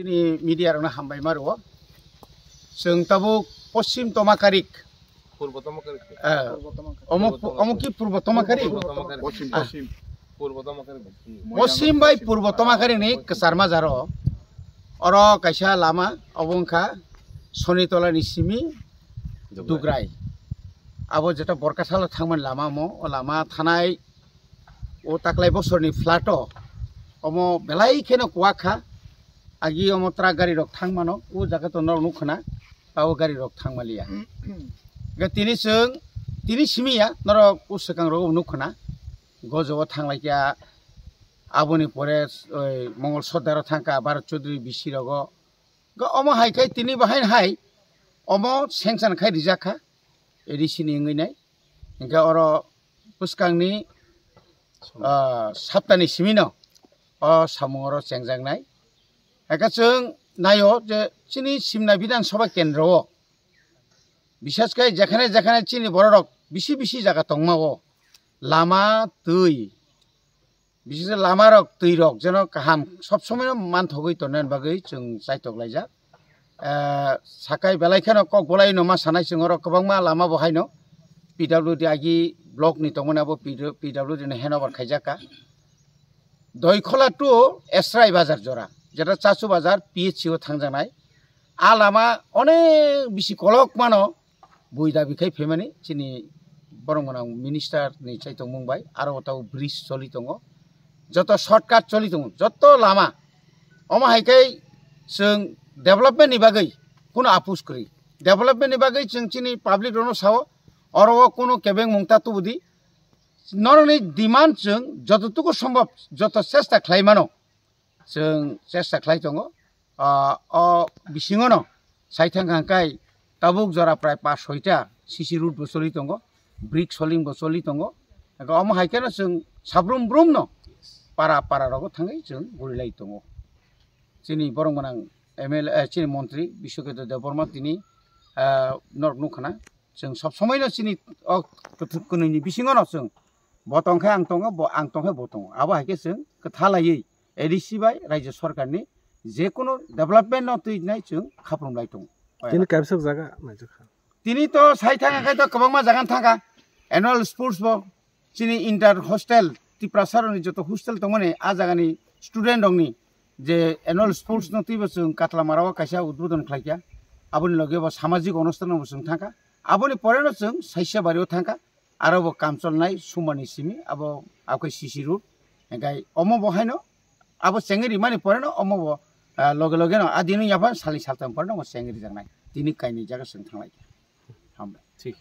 chini media rona hambai maro sung tabu Poschim Tomakarik Purbo Tomakarik omuki Purbo Tomakarik Poschim bai Purbo Tomakarik ni kesarma jaro oro kaisa lama obongkha Sonitola ni simi Dugrai abo jeta Borkasalo thangman lama mo o lama thanai o taklai bosorni flato omo belai kheno kuakha agi omo tra gari rok thangmano o jaga to nor nukhna bawo gari rok thangmalia ga tini simiya nor usakang ro nukhna gojo thanglaikia aboni pore mongol sodaro thangka Bharat Chaudhary bisi rogo ga omo haikai tini bahain hai omo sengsan khai rijaka edisini ngai engka oro puskangni saptani simino o samungoro chengjangnaI eka chung nayo je chini simna bidan sabha kendro bishas kai jekhane chini borok bisi jaga tongmao lama tui বিশেষ Lama rock তুই rock যেন কাহাম সব সময় মান থগই তনেন বাগৈ जों চাইতক লাইজা সাকাই বেলাইখানো কক বলাই নমা সানাই जों রক কবাংমা লামা বহাইনো পিডব্লিউডি আগি ব্লক নি তমনাবো পিডব্লিউডি নে হেনওভার খাইজাকা দয়খলা টু এসরাই বাজার জরা যেটা চাচু বাজার পিএইচসি ও থাংজানাই আ লামা অনেক বেশি কলক মানো বুইদা বিখাই ফেমানি চিনি বরংমনা মিনিস্টার नि চাইতক মুংবাই আর ওটাও ব্রিজ চলি দङ যত শর্টকাট চলি দङ যত লামা অমা হাইকাই जों डेभलपमेन्ट नि बागै कुनो आपुस करि डेभलपमेन्ट नि बागै जों चिनि पाब्लिक रनो साव अरो कुनो केबें मुंगता तुबुदि नरनि डिमान्ड जों जतटुकु सम्भव जत चेष्टा खालायमानो जों चेष्टा खालाय दङ अ बिसिङनो साइथां हांकाय ताबुक जरा प्राय 5-6टा सीसी रूट बसलि दङ ब्रिक सलिं बसलि दङ अमा हाइकानो जों साब्रुम ब्रुमनो पारा रगो थाङै जों गुरिलाय दङ चिनि बरंमनां एमएलए चिनि मन्त्री बिश्वकेतु देबबर्मा तिनि नर नुखाना जों सब समयनो चिनि कुनैनि बिसिङनो जों बतंखाय आं दङ आं तंखाय बतङ आबो हाइके जों खोथालायै एडिसि बाय राज्य सरकारनि जेकुनु डेभलपमेन्ट न तैनाय जों खाफ्रुमलाय दङ तिनि काबसक जागा नायजखा तिनि तो साइथाङाखाय तो गोबांमा जागान थांगा एनुअल स्पोर्ट्स बो चिनि इंटर हस्टेल तिप्रासारनि जतो हस्टेल दङने आ जागानि स्टुडेन्ट दंनि जे एनुअल स्पोर्ट्स न तिबो जों कातलामाराव कायसा उद्बोधन खालायया आबोनि लगे बा सामाजिक अनुष्ठानाव जों थांगा आबोनि परेनो जों साइसाबारियाव थांगा आरो बो कामचलनाय सुमानि सिमि आबो आखै सीसी रूट गाय अमो बहायनो आबो सेंगेरि मानि परेनो अमो लगे न आदिनो याफा सालि सालताम परेनो सेंगेरि जानाय तिनि कायनि जागा जों थांलाय हामबाय ठीक